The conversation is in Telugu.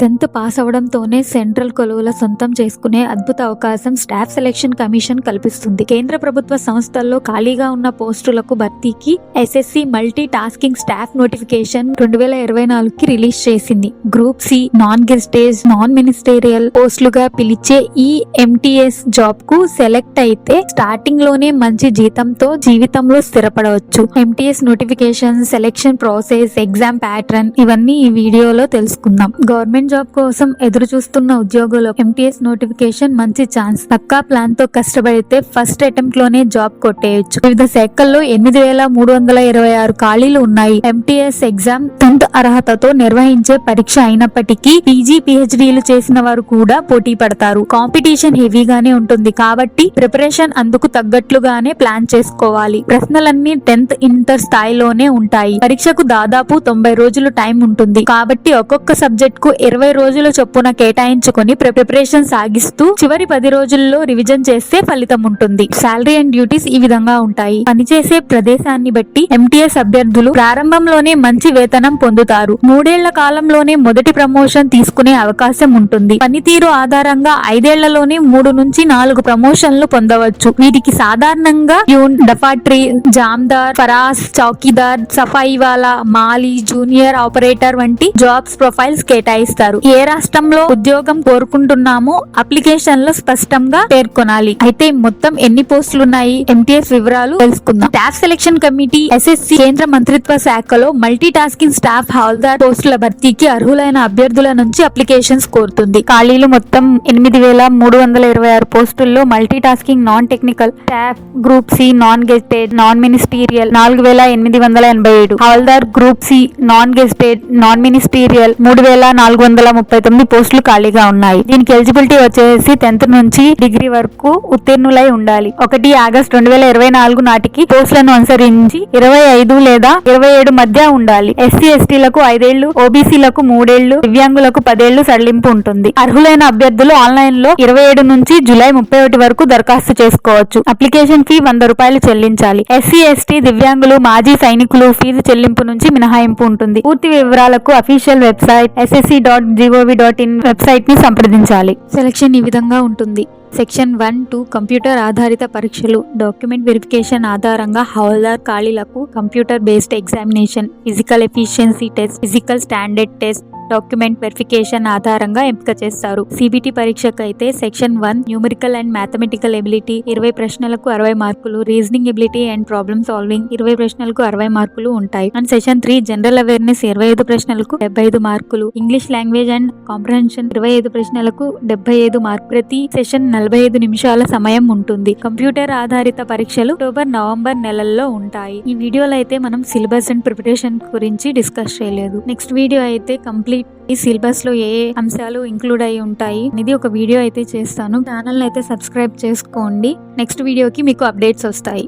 10th పాస్ అవడంతోనే సెంట్రల్ కొలువుల సొంతం చేసుకునే అద్భుత అవకాశం స్టాఫ్ సెలక్షన్ కమిషన్ కల్పిస్తుంది. కేంద్ర ప్రభుత్వ సంస్థల్లో ఖాళీగా ఉన్న పోస్టులకు భర్తీకి SSC multi tasking staff notification 2024కి రిలీజ్ చేసింది. Group C, non gazetted, non ministerial పోస్టులుగా పిలిచే ఈ ఎంటీఎస్ జాబ్ కు సెలెక్ట్ అయితే స్టార్టింగ్ లోనే మంచి జీతంతో జీవితంలో స్థిరపడవచ్చు. MTS notification, selection process, exam pattern ఇవన్నీ ఈ వీడియోలో తెలుసుకుందాం. గవర్నమెంట్ జాబ్ కోసం ఎదురు చూస్తున్న ఉద్యోగులకు ఎంటీఎస్ నోటిఫికేషన్ మంచి ఛాన్స్. పక్కా ప్లాన్ తో కష్టపడితే ఫస్ట్ అటెంప్ట్ లోనే జాబ్ కొట్టేయచ్చు. వివిధ శాఖల్లో 8,326 ఖాళీలు ఉన్నాయి. ఎంటీఎస్ ఎగ్జామ్ 10th అర్హతతో నిర్వహించే పరీక్ష అయినప్పటికీ పీజీ, పీహెచ్డీలు చేసిన వారు కూడా పోటీ పడతారు. కాంపిటీషన్ హెవీగానే ఉంటుంది కాబట్టి ప్రిపరేషన్ అందుకు తగ్గట్లుగానే ప్లాన్ చేసుకోవాలి. ప్రశ్నలన్నీ 10th ఇంటర్ స్థాయిలోనే ఉంటాయి. పరీక్షకు దాదాపు 90 రోజులు టైం ఉంటుంది కాబట్టి ఒక్కొక్క సబ్జెక్ట్ కు 20 రోజుల చొప్పున కేటాయించుకొని ప్రిపరేషన్ సాగిస్తూ చివరి 10 రోజుల్లో రివిజన్ చేస్తే ఫలితం ఉంటుంది. శాలరీ అండ్ డ్యూటీస్ ఈ విధంగా ఉంటాయి. పనిచేసే ప్రదేశాన్ని బట్టి ఎంటీఎస్ అభ్యర్థులు ప్రారంభంలోనే మంచి వేతనం పొందుతారు. 3 ఏళ్ల కాలంలోనే మొదటి ప్రమోషన్ తీసుకునే అవకాశం ఉంటుంది. పనితీరు ఆధారంగా 5 ఏళ్లలోనే 3 నుంచి 4 ప్రమోషన్లు పొందవచ్చు. వీటికి సాధారణంగా ప్యూన్, డఫాట్రీ, జామ్దార్, ఫరాస్, చౌకీదార్, సఫాయివాలా, మాలీ, జూనియర్ ఆపరేటర్ వంటి జాబ్స్ ప్రొఫైల్స్ కేటాయిస్తారు. ఏ రాష్ట్రంలో ఉద్యోగం కోరుకుంటున్నామో అప్లికేషన్ లో స్పష్టంగా పేర్కొనాలి. అయితే మొత్తం ఎన్ని పోస్టులున్నాయి, ఎంటీఎస్ వివరాలు తెలుసుకుందాం. స్టాఫ్ సెలక్షన్ కమిటీ ఎస్ఎస్సి కేంద్ర మంత్రిత్వ శాఖలో మల్టీ టాస్కింగ్ స్టాఫ్ హౌల్దార్ పోస్టుల భర్తీకి అర్హులైన అభ్యర్థుల నుంచి అప్లికేషన్స్ కోరుతుంది. ఖాళీలు మొత్తం 8,326 పోస్టుల్లో multi tasking non technical staff group C, non gazetted, non ministerial 4,887, havaldar group C, non gazetted, non ministerial 3,439 పోస్టులు ఖాళీగా ఉన్నాయి. దీనికి ఎలిజిబిలిటీ వచ్చేసి 10th నుంచి డిగ్రీ వరకు ఉత్తీర్ణులై ఉండాలి. 1 ఆగస్టు 2024 నాటికి పోస్టులను అనుసరించి 25 లేదా 27 మధ్య ఉండాలి. ఎస్సీ ఎస్టీలకు 5 ఏళ్లు, ఓబీసీలకు 3 ఏళ్లు, దివ్యాంగులకు 10 ఏళ్లు సడలింపు ఉంటుంది. అర్హులైన అభ్యర్థులు ఆన్లైన్ లో 27 నుంచి జూలై 31 వరకు దరఖాస్తు చేసుకోవచ్చు. అప్లికేషన్ ఫీ ₹100 చెల్లించాలి. ఎస్సీ, ఎస్టీ, దివ్యాంగులు, మాజీ సైనికులు ఫీజు చెల్లింపు నుంచి మినహాయింపు ఉంటుంది. పూర్తి వివరాలకు అఫీషియల్ వెబ్సైట్ ssc.gov.in వెబ్సైట్ ని సంప్రదించాలి. సెలక్షన్ ఈ విధంగా ఉంటుంది. సెక్షన్ 1-2 కంప్యూటర్ ఆధారిత పరీక్షలు. డాక్యుమెంట్ వెరిఫికేషన్ ఆధారంగా హౌల్దార్ ఖాళీలకు computer based examination, physical efficiency test, physical standard test, document verification ఆధారంగా ఎంపిక చేస్తారు. సిబిటి పరీక్షకు అయితే section 1 numerical and mathematical ability 20 ప్రశ్నలకు 60 మార్కులు, reasoning ability and problem solving 20 ప్రశ్నలకు 60 మార్కులు ఉంటాయి. అండ్ సెక్షన్ 3 జనరల్ అవేర్నెస్ 25 ప్రశ్నలకు 75 మార్కులు, ఇంగ్లీష్ లాంగ్వేజ్ అండ్ కాంప్రహెన్షన్ 25 ప్రశ్నలకు 75 మార్కులు. ప్రతి సెషన్ 45 నిమిషాల సమయం ఉంటుంది. కంప్యూటర్ ఆధారిత పరీక్షలు అక్టోబర్, నవంబర్ నెలల్లో ఉంటాయి. ఈ వీడియోలో అయితే మనం సిలబస్ అండ్ ప్రిపరేషన్ గురించి డిస్కస్ చేయలేదు. నెక్స్ట్ వీడియో అయితే కంప్లీట్ ఈ సిలబస్ లో ఏ అంశాలు ఇంక్లూడ్ అయి ఉంటాయి అనేది ఒక వీడియో అయితే చేస్తాను. ఛానల్ అయితే సబ్స్క్రైబ్ చేసుకోండి. నెక్స్ట్ వీడియోకి మీకు అప్డేట్స్ వస్తాయి.